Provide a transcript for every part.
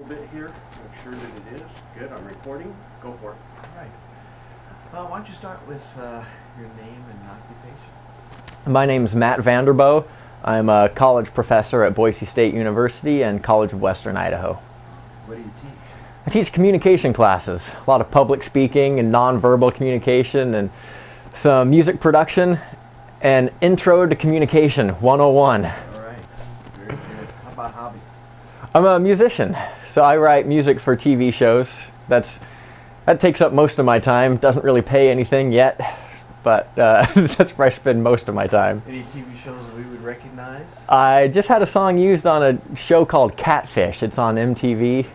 bit here, make sure that it is. Good, I'm recording. Go for it. All right. Why don't you start with your name and occupation? My name's Matt Vanderboe. I'm a college professor at Boise State University and College of Western Idaho. What do you teach? I teach communication classes, a lot of public speaking and nonverbal communication and some music production and Intro to Communication 101. All right, very good. How about hobbies? I'm a musician, so I write music for TV shows. That takes up most of my time. Doesn't really pay anything yet, but that's where I spend most of my time. Any TV shows that we would recognize? I just had a song used on a show called Catfish. It's on MTV.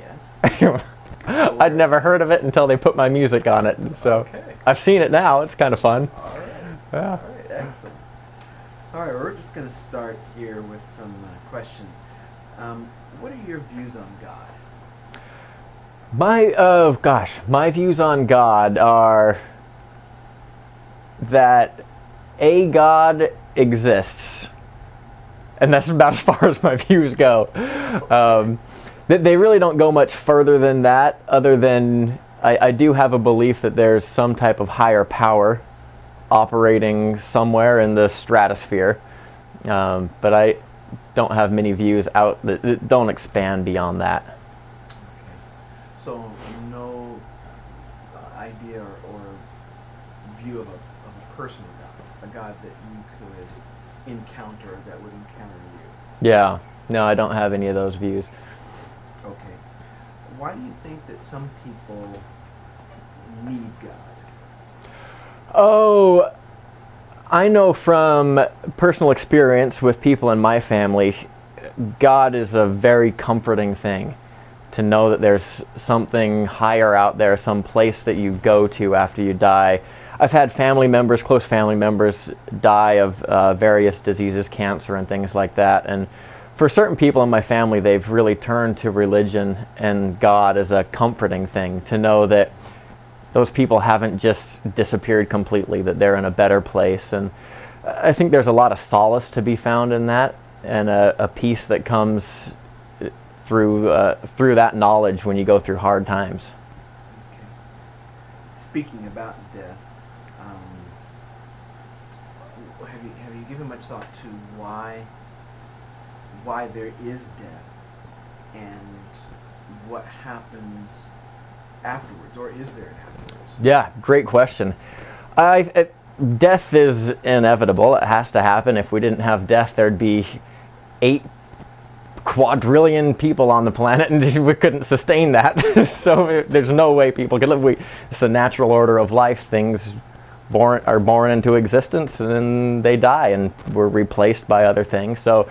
Yes. I'd never heard of it until they put my music on it. So Okay. I've seen it now. It's kind of fun. All right. Yeah. All right, excellent. All right, we're just going to start here with some questions. What are your views on God? My views on God are that a God exists, and that's about as far as my views go. They really don't go much further than that, other than I do have a belief that there's some type of higher power operating somewhere in the stratosphere, but I don't have many views out that don't expand beyond that. Okay. So no idea or view of a personal God, a God that you could encounter, that would encounter you. Yeah, no, I don't have any of those views. Okay. Why do you think that some people need God? Oh, I know from personal experience with people in my family, God is a very comforting thing. To know that there's something higher out there, some place that you go to after you die. I've had family members, close family members, die of various diseases, cancer and things like that. And for certain people in my family, they've really turned to religion and God as a comforting thing, to know that those people haven't just disappeared completely, that they're in a better place. And I think there's a lot of solace to be found in that, and a peace that comes through that knowledge when you go through hard times. Okay. Speaking about death, have you given much thought to why there is death and what happens afterwards, or is there an afterwards? Yeah, great question. Death is inevitable. It has to happen. If we didn't have death, there'd be 8 quadrillion people on the planet, and we couldn't sustain that. So there's no way people could live. It's the natural order of life. Things are born into existence, and then they die, and we're replaced by other things. So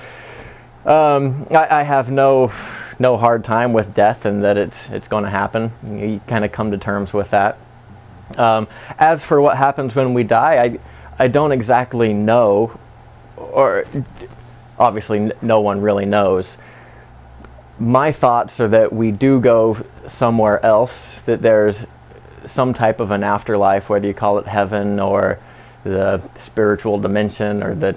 I have no hard time with death, and that it's going to happen. You kind of come to terms with that. As for what happens when we die, I don't exactly know, or obviously no one really knows. My thoughts are that we do go somewhere else, that there's some type of an afterlife, whether you call it heaven or the spiritual dimension or the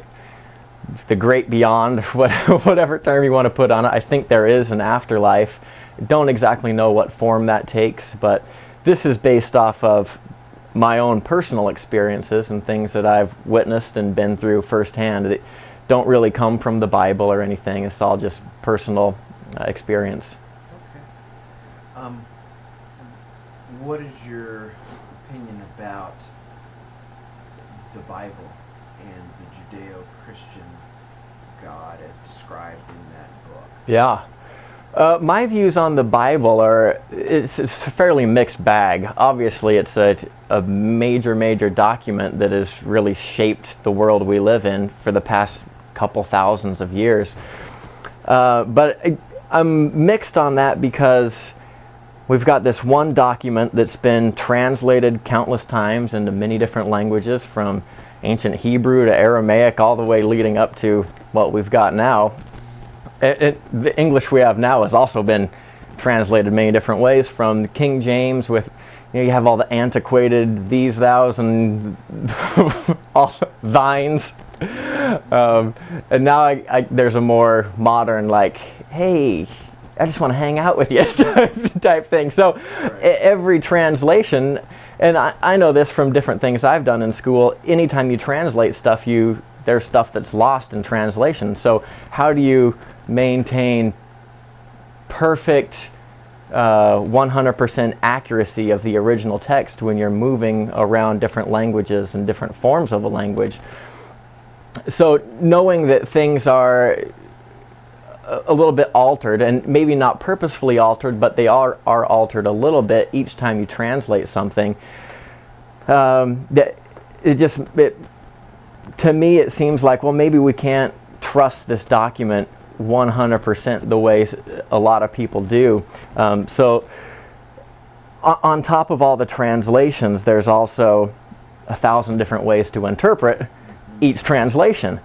great beyond, whatever term you want to put on it. I think there is an afterlife. Don't exactly know what form that takes, but this is based off of my own personal experiences and things that I've witnessed and been through firsthand. That don't really come from the Bible or anything. It's all just personal experience. Okay. What is your opinion about the Bible and the Judeo-Christian God as described in that book? Yeah. My views on the Bible it's a fairly mixed bag. Obviously, it's a major document that has really shaped the world we live in for the past couple thousands of years. But I'm mixed on that because we've got this one document that's been translated countless times into many different languages, from ancient Hebrew to Aramaic, all the way leading up to what we've got now. The English we have now has also been translated many different ways, from King James with, you have all the antiquated these, thous, and all thines. And now there's a more modern, like, hey, I just want to hang out with you type thing. So every translation, and I know this from different things I've done in school, anytime you translate stuff, there's stuff that's lost in translation. So how do you maintain perfect 100% accuracy of the original text when you're moving around different languages and different forms of a language? So knowing that things are a little bit altered, and maybe not purposefully altered, but they are altered a little bit each time you translate something, to me it seems like, well, maybe we can't trust this document 100% the way a lot of people do. So on top of all the translations, there's also 1,000 different ways to interpret each translation.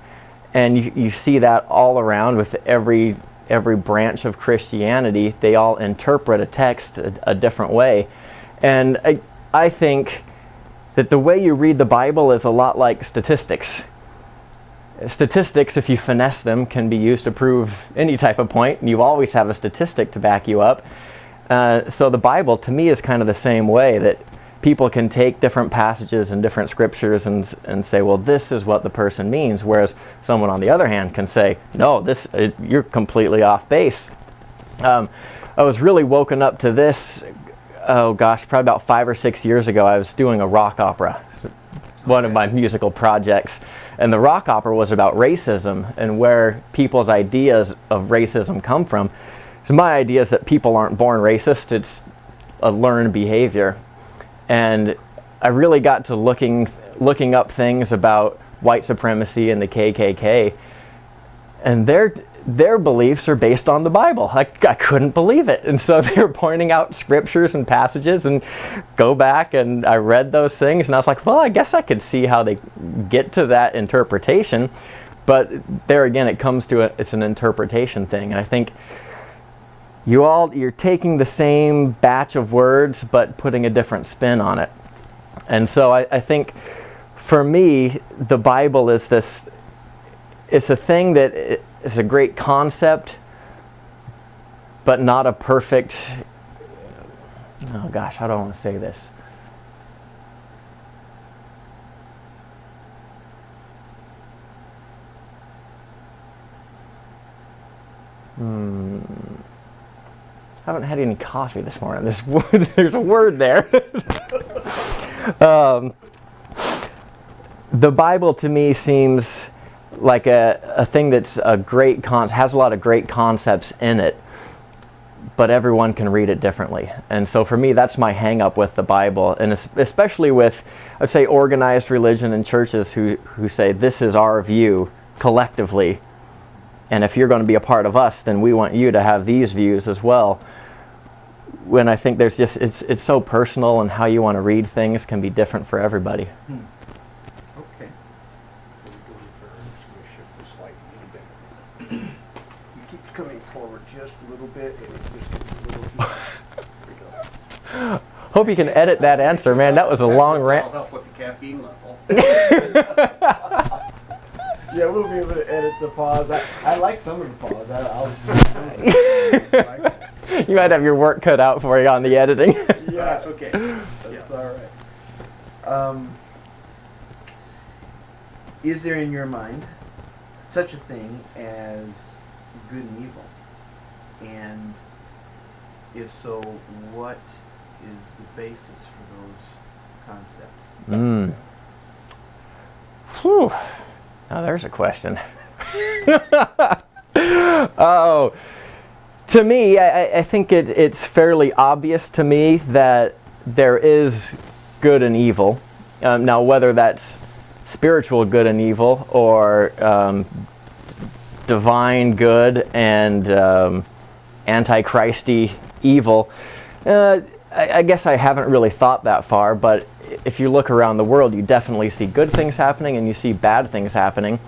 And you see that all around with every branch of Christianity. They all interpret a text a different way. And I think that the way you read the Bible is a lot like statistics. Statistics, if you finesse them, can be used to prove any type of point, and you always have a statistic to back you up. So the Bible, to me, is kind of the same way, that people can take different passages and different scriptures and say, well, this is what the person means, whereas someone on the other hand can say, no, you're completely off base. I was really woken up to this, oh gosh, probably about 5 or 6 years ago. I was doing a rock opera, one of my musical projects. And the rock opera was about racism and where people's ideas of racism come from. So my idea is that people aren't born racist, it's a learned behavior. And I really got to looking up things about white supremacy and the KKK, and their beliefs are based on the Bible. I couldn't believe it. And so they were pointing out scriptures and passages, and go back and I read those things, and I was like, well, I guess I could see how they get to that interpretation. But there again, it comes to it's an interpretation thing. And I think you're taking the same batch of words but putting a different spin on it. And so I think for me, the Bible is it's a thing that is a great concept, but not a perfect, oh gosh, how do I want to say this? I haven't had any coffee this morning. There's a word there. The Bible to me seems like a thing that's has a lot of great concepts in it, but everyone can read it differently. And so for me, that's my hang up with the Bible, and especially with, I'd say, organized religion and churches who say this is our view collectively, and if you're going to be a part of us, then we want you to have these views as well. When I think there's just, it's so personal, and how you want to read things can be different for everybody. Okay. So we go reverse, we shift the slide a little bit. He keeps coming forward just a little bit, and it just gets a little too. There we go. Hope you can edit that answer, man. That was a long rant. I'll help with the caffeine level. Yeah, we'll be able to edit the pause. I like some of the pause. You might have your work cut out for you on the editing. Yeah, that's okay. That's all right. Is there in your mind such a thing as good and evil? And if so, what is the basis for those concepts? Whew. Now there's a question. Oh, to me, I think it's fairly obvious to me that there is good and evil. Now, whether that's spiritual good and evil, or divine good and antichristy evil, I guess I haven't really thought that far, but if you look around the world, you definitely see good things happening and you see bad things happening.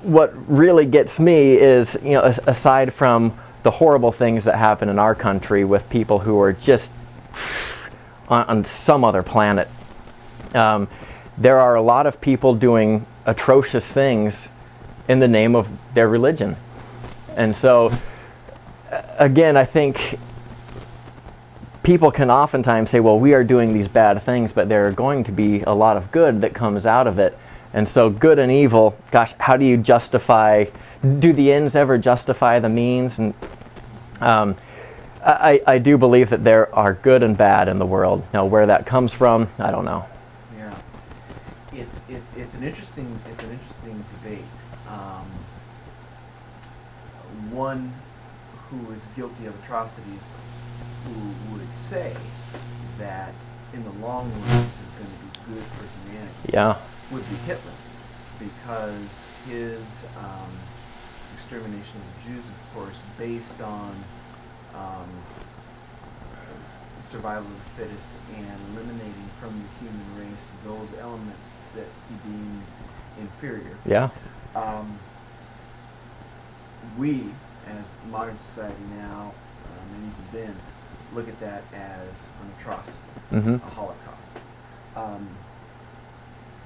What really gets me is, aside from the horrible things that happen in our country with people who are just on some other planet, there are a lot of people doing atrocious things in the name of their religion. And so again, I think people can oftentimes say, well, we are doing these bad things, but there are going to be a lot of good that comes out of it. And so good and evil, gosh, how do you justify, do the ends ever justify the means? And I do believe that there are good and bad in the world. Now, where that comes from, I don't know. Yeah, it's an interesting debate. One who is guilty of atrocities, who would say that in the long run this is going to be good for humanity, Yeah. would be Hitler, because his extermination of the Jews, of course, based on survival of the fittest and eliminating from the human race those elements that he deemed inferior. Yeah. We, as modern society now, and even then, look at that as an atrocity, Mm-hmm. a Holocaust.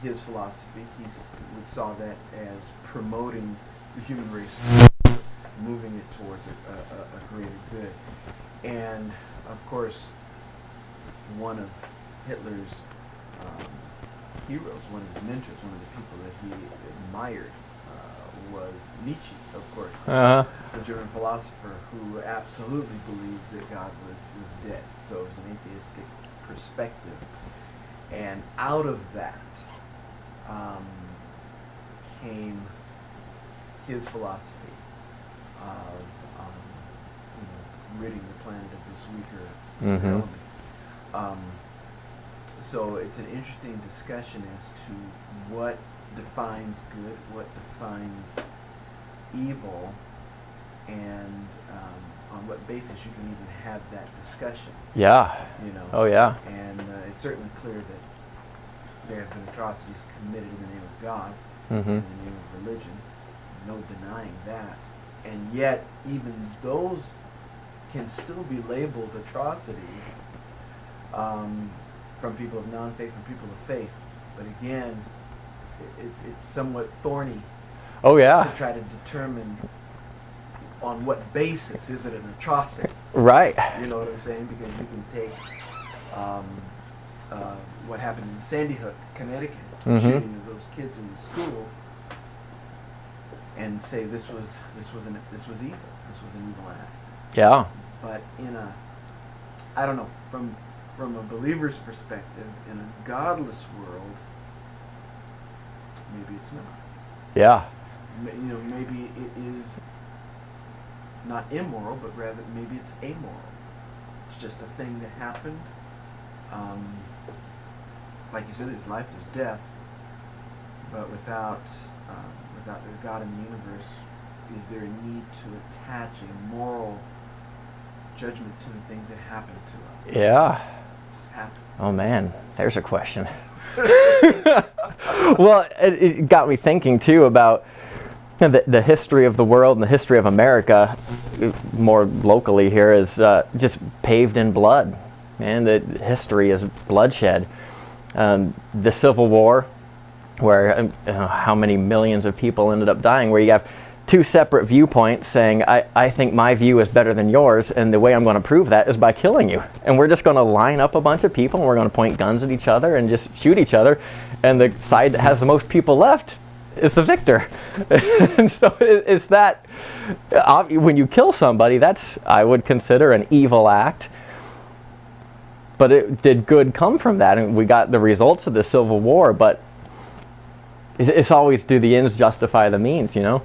His philosophy, he saw that as promoting the human race, moving it towards a greater good. And, of course, one of Hitler's heroes, one of his mentors, one of the people that he admired, was Nietzsche, of course, Uh-huh. the German philosopher who absolutely believed that God was dead. So it was an atheistic perspective. And out of that came his philosophy of ridding the planet of this weaker Mhm. element. So it's an interesting discussion as to what defines good, what defines evil, and on what basis you can even have that discussion. Yeah. You know. Oh, yeah. And it's certainly clear that there have been atrocities committed in the name of God, Mm-hmm. in the name of religion. No denying that. And yet, even those can still be labeled atrocities from people of non-faith and people of faith. But again, it's somewhat thorny Oh, yeah. to try to determine on what basis is it an atrocity. Right. You know what I'm saying? Because you can take what happened in Sandy Hook, Connecticut, Mhm. shooting of those kids in the school, and say this was evil. This was an evil act. Yeah. But I don't know, from a believer's perspective, in a godless world, maybe it's not. Yeah. Maybe it is not immoral, but rather maybe it's amoral. It's just a thing that happened. Like you said, there's life, there's death, but without the God in the universe, is there a need to attach a moral judgment to the things that happen to us? Yeah. Just happen. Oh, man. There's a question. Well, it got me thinking, too, about the history of the world and the history of America, more locally here, is just paved in blood. And the history is bloodshed. The Civil War, where how many millions of people ended up dying, where you have two separate viewpoints saying, I think my view is better than yours, and the way I'm going to prove that is by killing you. And we're just going to line up a bunch of people, and we're going to point guns at each other and just shoot each other. And the side that has the most people left is the victor. And so it's that, when you kill somebody, that's, I would consider, an evil act. But did good come from that? And we got the results of the Civil War, but it's always, do the ends justify the means, you know?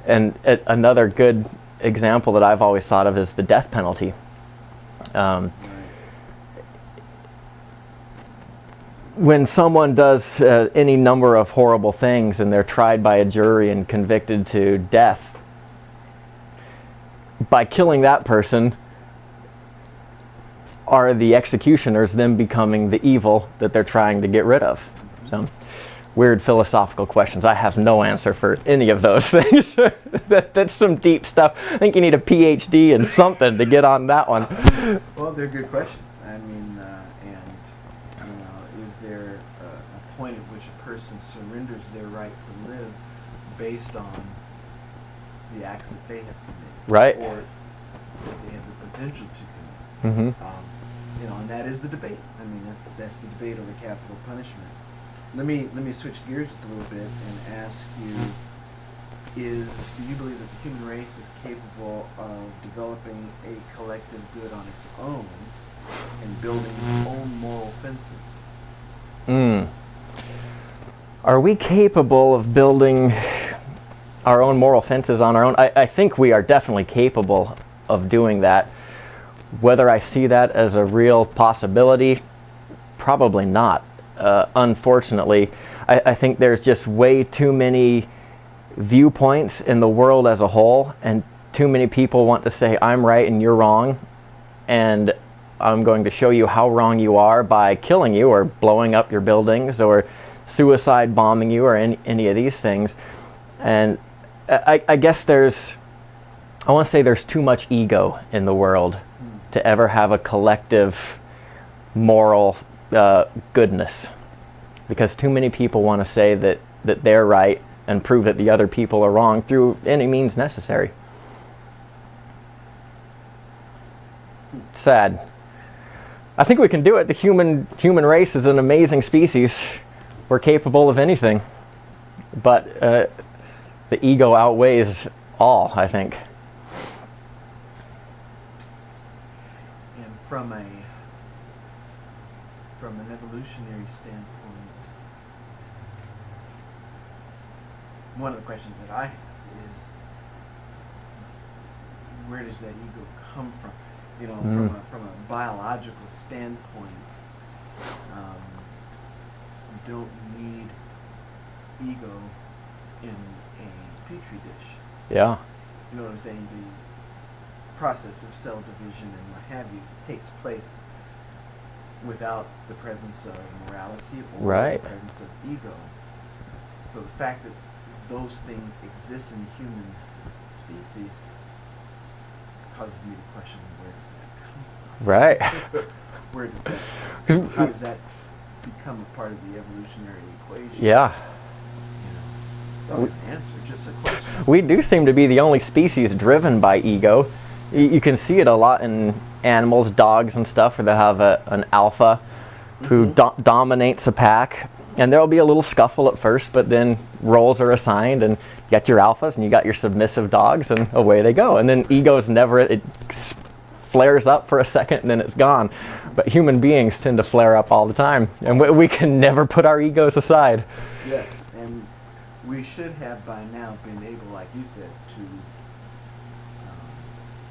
And another good example that I've always thought of is the death penalty. When someone does any number of horrible things and they're tried by a jury and convicted to death, by killing that person, are the executioners them becoming the evil that they're trying to get rid of? So, weird philosophical questions. I have no answer for any of those things. That's some deep stuff. I think you need a PhD in something to get on that one. Well, they're good questions. I mean, is there a point at which a person surrenders their right to live based on the acts that they have committed? Right. Or that they have the potential to commit. Mm-hmm. You know, and that is the debate. I mean, that's the debate over capital punishment. Let me switch gears just a little bit and ask you: do you believe that the human race is capable of developing a collective good on its own and building its own moral fences? Are we capable of building our own moral fences on our own? I think we are definitely capable of doing that. Whether I see that as a real possibility, probably not. Unfortunately, I think there's just way too many viewpoints in the world as a whole, and too many people want to say I'm right and you're wrong, and I'm going to show you how wrong you are by killing you or blowing up your buildings or suicide bombing you or any of these things. And I guess I want to say there's too much ego in the world to ever have a collective moral goodness, because too many people want to say that they're right and prove that the other people are wrong through any means necessary. Sad. I think we can do it. The human race is an amazing species. We're capable of anything, but the ego outweighs all, I think. And from an evolutionary standpoint, one of the questions that I have is, where does that ego come from? You know, from a biological standpoint, you don't need ego in a petri dish. Yeah. You know what I'm saying? The process of cell division and what have you takes place without the presence of morality or Right. the presence of ego. So the fact that those things exist in the human species causes me to question, where does that come from? Right. Where does that, how does that become a part of the evolutionary equation? Yeah. Not an answer, just a question. We do seem to be the only species driven by ego. You can see it a lot in animals, dogs and stuff, where they have an alpha who dominates a pack. And there'll be a little scuffle at first, but then roles are assigned, and you got your alphas and you got your submissive dogs, and away they go. And then ego's never, it flares up for a second and then it's gone. But human beings tend to flare up all the time, and we can never put our egos aside. Yes, and we should have by now been able, like you said, to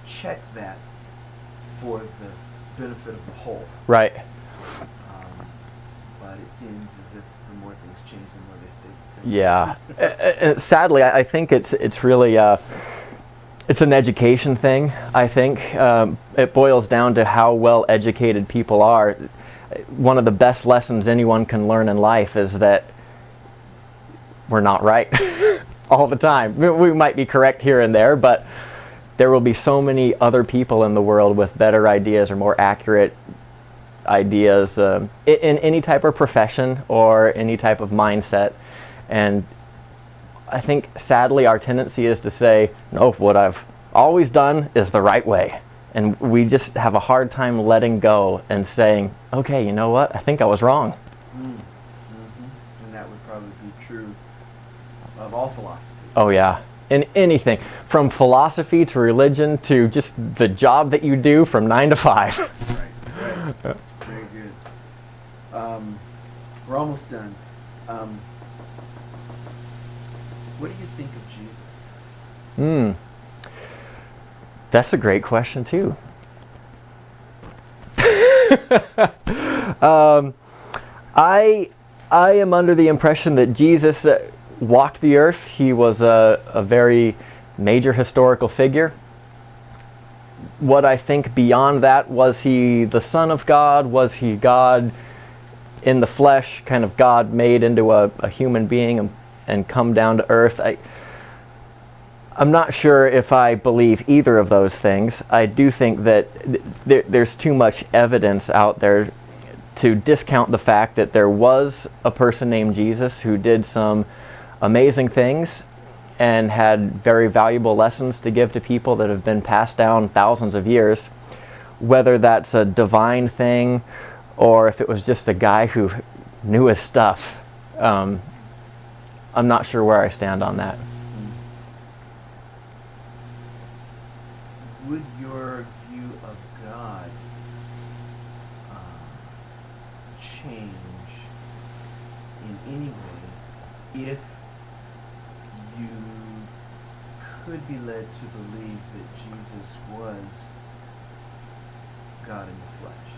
check that for the benefit of the whole. Right. But it seems as if the more things change, the more they stay the same. Yeah. Sadly, I think it's really it's an education thing. I think it boils down to how well educated people are. One of the best lessons anyone can learn in life is that we're not right all the time. We might be correct here and there, but there will be so many other people in the world with better ideas or more accurate ideas in any type of profession or any type of mindset. And I think sadly our tendency is to say, no, what I've always done is the right way. And we just have a hard time letting go and saying, okay, you know what, I think I was wrong. And that would probably be true of all philosophies. Oh yeah, in anything, from philosophy to religion to just the job that you do from 9 to 5. Right. Very good. We're almost done. What do you think of Jesus? That's a great question too. I am under the impression that Jesus walked the earth. He was a very major historical figure. What I think beyond that, was he the Son of God? Was he God in the flesh, kind of God made into a human being and come down to earth? I'm not sure if I believe either of those things. I do think that there's too much evidence out there to discount the fact that there was a person named Jesus who did some amazing things and had very valuable lessons to give to people that have been passed down thousands of years. Whether that's a divine thing or if it was just a guy who knew his stuff, I'm not sure where I stand on that. Would your view of God change in any way if you could be led to believe that Jesus was God in the flesh?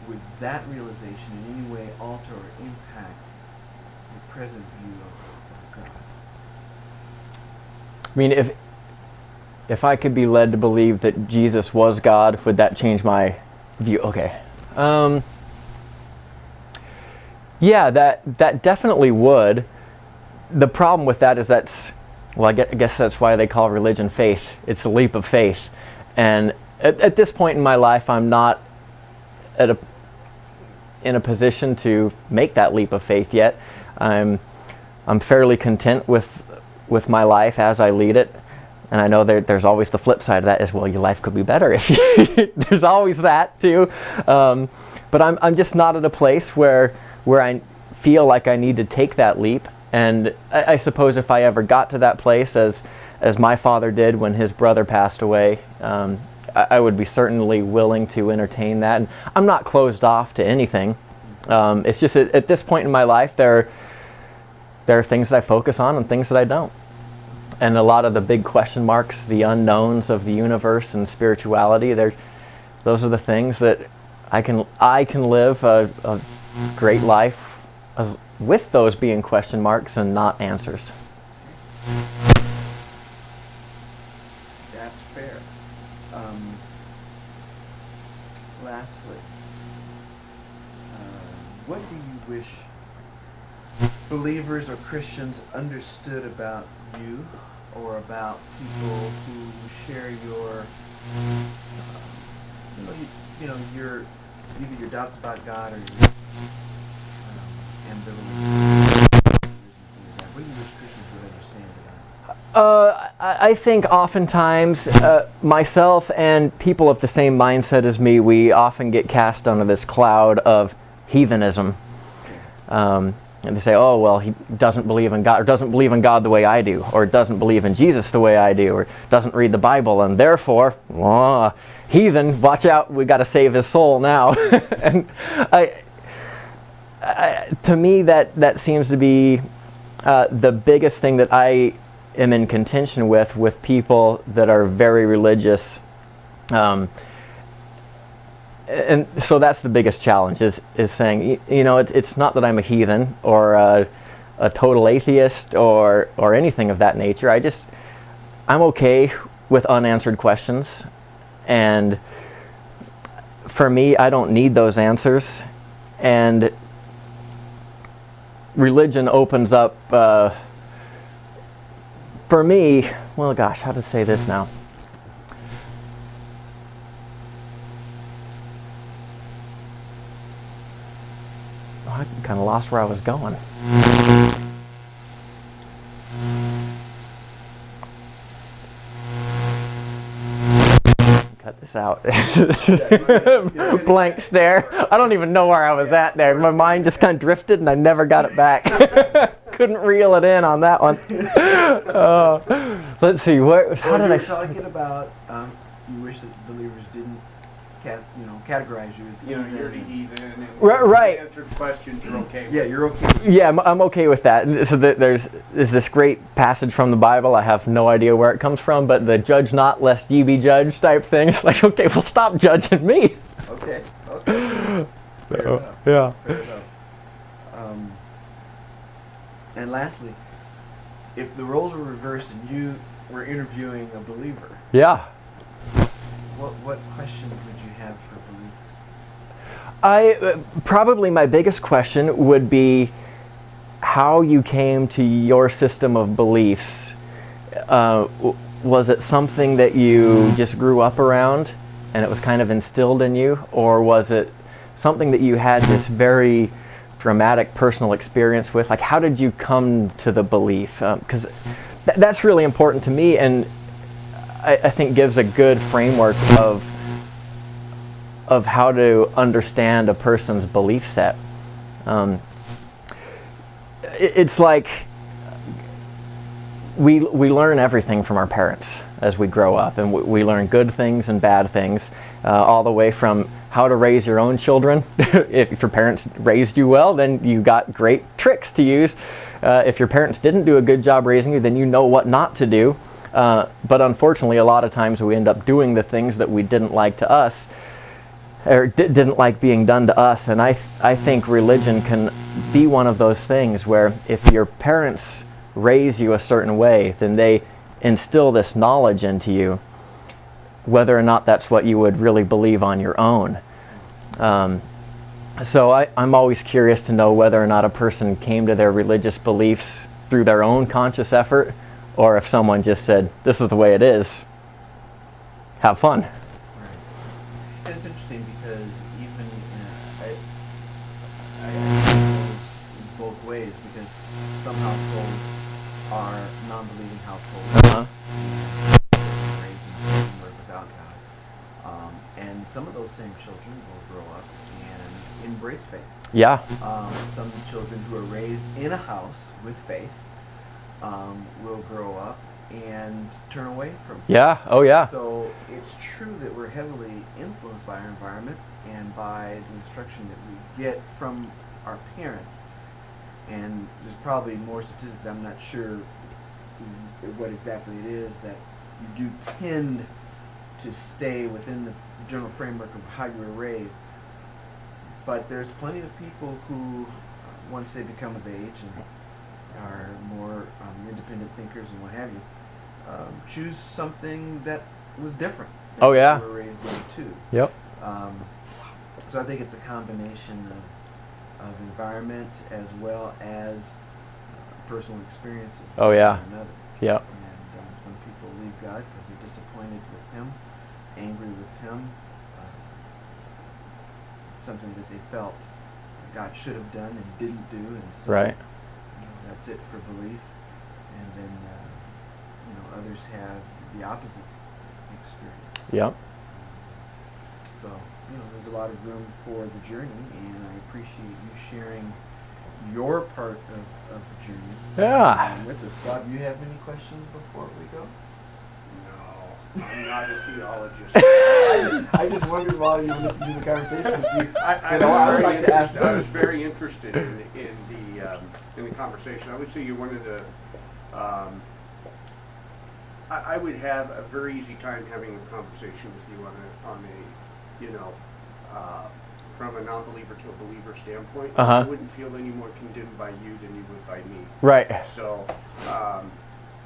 Would that realization in any way alter or impact your present view of God? I mean, if I could be led to believe that Jesus was God, would that change my view? Okay. Yeah, that definitely would. The problem with that is I guess that's why they call religion faith. It's a leap of faith. And at this point in my life, I'm not in a position to make that leap of faith yet. I'm fairly content with my life as I lead it. And I know there's always the flip side of that as well. Your life could be better if you there's always that too. But I'm just not at a place where I feel like I need to take that leap. And I suppose if I ever got to that place, as my father did when his brother passed away, I would be certainly willing to entertain that. And I'm not closed off to anything. It's just at this point in my life, there are things that I focus on and things that I don't. And a lot of the big question marks, the unknowns of the universe and spirituality, those are the things that I can live a great life with those being question marks and not answers. That's fair. Lastly, what do you wish believers or Christians understood about you or about people who share your, your either your doubts about God or your ambivalence? What do you wish Christians would understand about it? I think oftentimes myself and people of the same mindset as me, we often get cast under this cloud of heathenism. And they say, oh, well, he doesn't believe in God, or doesn't believe in God the way I do, or doesn't believe in Jesus the way I do, or doesn't read the Bible, and therefore, heathen, watch out, we got to save his soul now. And to me, that seems to be the biggest thing that I am in contention with people that are very religious. And so that's the biggest challenge is saying, it's not that I'm a heathen or a total atheist or anything of that nature. I'm okay with unanswered questions. And for me, I don't need those answers. And religion opens up, for me, well, gosh, how to say this now? I kind of lost where I was going. Cut this out. Blank stare. I don't even know where I was at there. My mind just kind of drifted and I never got it back. Couldn't reel it in on that one. Let's see. How did I? Talking about you wish that believers didn't categorize you as You're the heathen. And Right. Answered questions, you're okay with. Yeah, you're okay with Yeah, I'm okay with that. And so there's this great passage from the Bible. I have no idea where it comes from, but the judge not lest ye be judged type thing. It's like, okay, well, stop judging me. Okay. Fair enough. Yeah. Fair enough. And lastly, if the roles were reversed and you were interviewing a believer, Yeah. what questions would you have for believers? Probably my biggest question would be how you came to your system of beliefs. Was it something that you just grew up around and it was kind of instilled in you, or was it something that you had this very dramatic personal experience with? Like, how did you come to the belief? Because that's really important to me, and I think gives a good framework of how to understand a person's belief set. It's like we learn everything from our parents as we grow up, and we learn good things and bad things, all the way from how to raise your own children. If your parents raised you well, then you got great tricks to use. If your parents didn't do a good job raising you, then you know what not to do. But unfortunately, a lot of times we end up doing the things that we didn't like to us, or didn't like being done to us. And I think religion can be one of those things where if your parents raise you a certain way, then they instill this knowledge into you, whether or not that's what you would really believe on your own. So I'm always curious to know whether or not a person came to their religious beliefs through their own conscious effort, or if someone just said, this is the way it is, have fun. Right. And it's interesting because even I think both ways, because some households are non-believing households, raised in the framework without God, and some of those same children will grow up and embrace faith. Yeah. Some children who are raised in a house with faith will grow up and turn away from faith. Yeah. Oh, yeah. So it's true that we're heavily influenced by our environment and by the instruction that we get from our parents. And there's probably more statistics, I'm not sure what exactly it is, that you do tend to stay within the general framework of how you were raised. But there's plenty of people who, once they become of age and are more independent thinkers and what have you, choose something that was different than Oh, yeah. they were raised in too. Yep. So I think it's a combination of environment as well as personal experiences. Oh, yeah. With one another. Yep. And some people leave God because they're disappointed with Him, angry with Him, something that they felt God should have done and didn't do, and so Right. That's it for belief. And then others have the opposite experience. Yep. So there's a lot of room for the journey, and I appreciate you sharing your part of the journey Yeah. with us. Bob, do you have any questions before we go? No, I'm not a theologist. I just wondered while you were listening to the conversation. I would like to ask I was those. very interested in the conversation. I would say you're one of the. I would have a very easy time having a conversation with you on a from a non-believer to a believer standpoint. I wouldn't feel any more condemned by you than you would by me. Right. So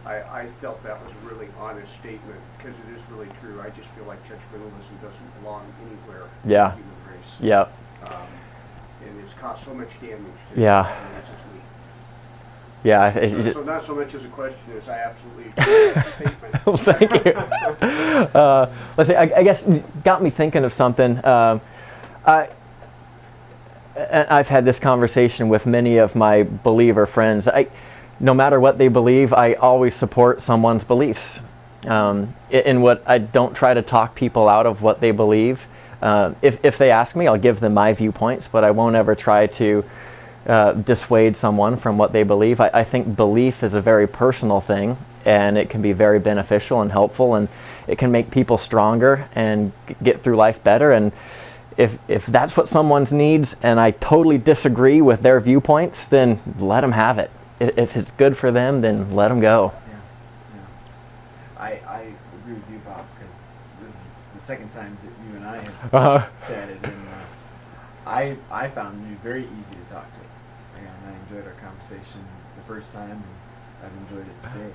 I felt that was a really honest statement because it is really true. I just feel like judgmentalism doesn't belong anywhere in the Yeah. human race. Yep. And it's caused so much damage to Yeah. the human race. Yeah. So not so much as a question as I absolutely agree with the statement. Well, thank you. Let's see. I guess got me thinking of something. I've had this conversation with many of my believer friends. No matter what they believe, I always support someone's beliefs. In what I don't try to talk people out of what they believe. If they ask me, I'll give them my viewpoints, but I won't ever try to dissuade someone from what they believe. I think belief is a very personal thing, and it can be very beneficial and helpful, and it can make people stronger and get through life better. And if that's what someone's needs, and I totally disagree with their viewpoints, then let them have it. If it's good for them, then let them go. Yeah. I agree with you, Bob, because this is the second time that you and I have chatted, and I found you very easy to talk to, and I enjoyed our conversation the first time, and I've enjoyed it today.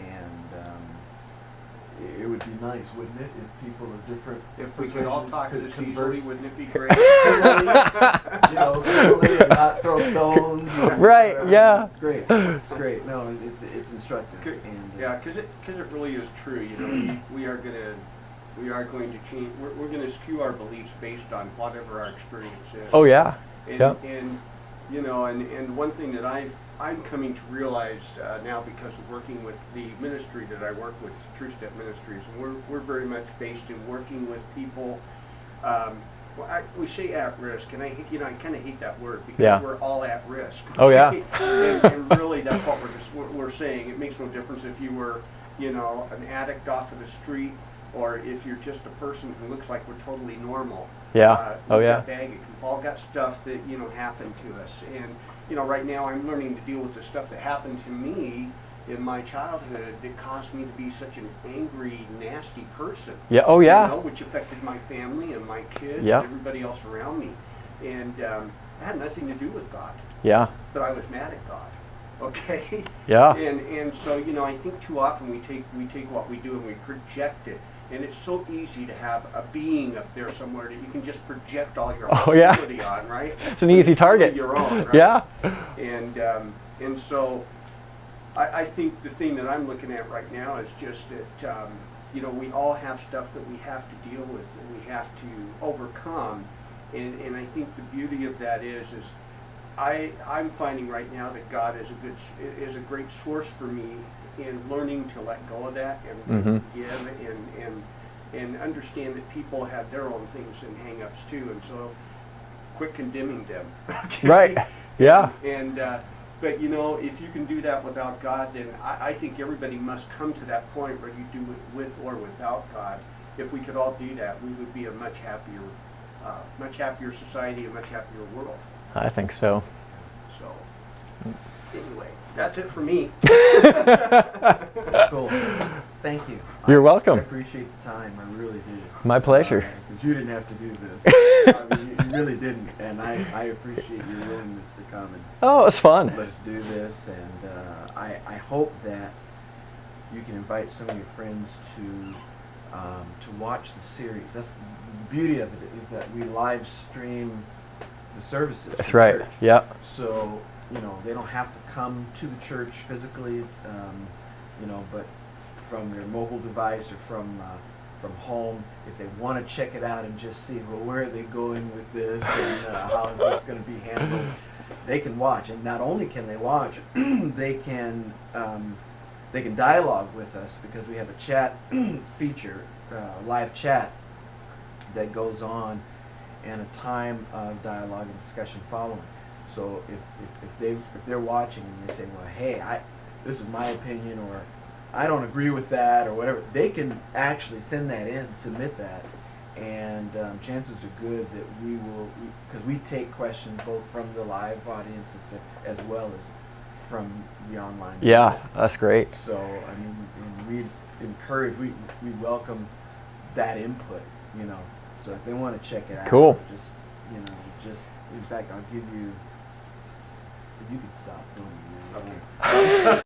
And it would be nice, wouldn't it, if people of different If we could all talk this easily, converse wouldn't it be great? civilly and not throw stones. Right, yeah. It's great. It's great. No, it's instructive. And, Yeah, because it really is true. We are going to change. We're going to skew our beliefs based on whatever our experience is. Oh yeah. And, Yep. and You know, and one thing that I'm coming to realize now because of working with the ministry that I work with, True Step Ministries, and we're very much based in working with people. Well, we say at risk, and I kind of hate that word because Yeah. we're all at risk. Oh, yeah. and really, that's what we're saying. It makes no difference if you were, an addict off of the street, or if you're just a person who looks like we're totally normal. Yeah. Oh, We've yeah. got baggage. We've all got stuff that happened to us, and right now I'm learning to deal with the stuff that happened to me in my childhood that caused me to be such an angry, nasty person. Yeah. Oh, yeah. Which affected my family and my kids Yeah. and everybody else around me. And it had nothing to do with God, Yeah. but I was mad at God. Okay? Yeah. And so, I think too often we take what we do and we project it. And it's so easy to have a being up there somewhere that you can just project all your Oh, yeah. hostility on, right? It's an easy target. Your own, right? Yeah. And so I think the thing that I'm looking at right now is just that, we all have stuff that we have to deal with and we have to overcome. And I think the beauty of that is I'm finding right now that God is a great source for me in learning to let go of that and Mhm. forgive and understand that people have their own things and hang-ups too. And so quit condemning them. Okay? Right. Yeah. And but if you can do that without God, then I think everybody must come to that point where you do it with or without God. If we could all do that, we would be a much happier society, a much happier world. I think so. So anyway, that's it for me. Cool. Thank you. You're I welcome. appreciate the time. I really do. My pleasure. Because you didn't have to do this. I mean, you really didn't, and I appreciate your willingness to come and Oh, it was fun. let's do this. And I hope that you can invite some of your friends to watch the series. That's the beauty of it, is that we live stream the services. That's from right. church. Yeah. So, they don't have to come to the church physically, but from their mobile device or from home, if they want to check it out and just see, well, where are they going with this and how is this going to be handled, they can watch. And not only can they watch, they can dialogue with us because we have a chat feature, live chat that goes on, and a time of dialogue and discussion following. So if they're watching and they say, well, hey, this is my opinion, or I don't agree with that, or whatever, they can actually send that in, submit that, and chances are good that we will, because we take questions both from the live audience as well as from the online. Yeah, people. that's great. So I mean, we encourage, we welcome that input, So if they want to check it out, Cool. just in fact, I'll give you. If you could stop filming. Okay.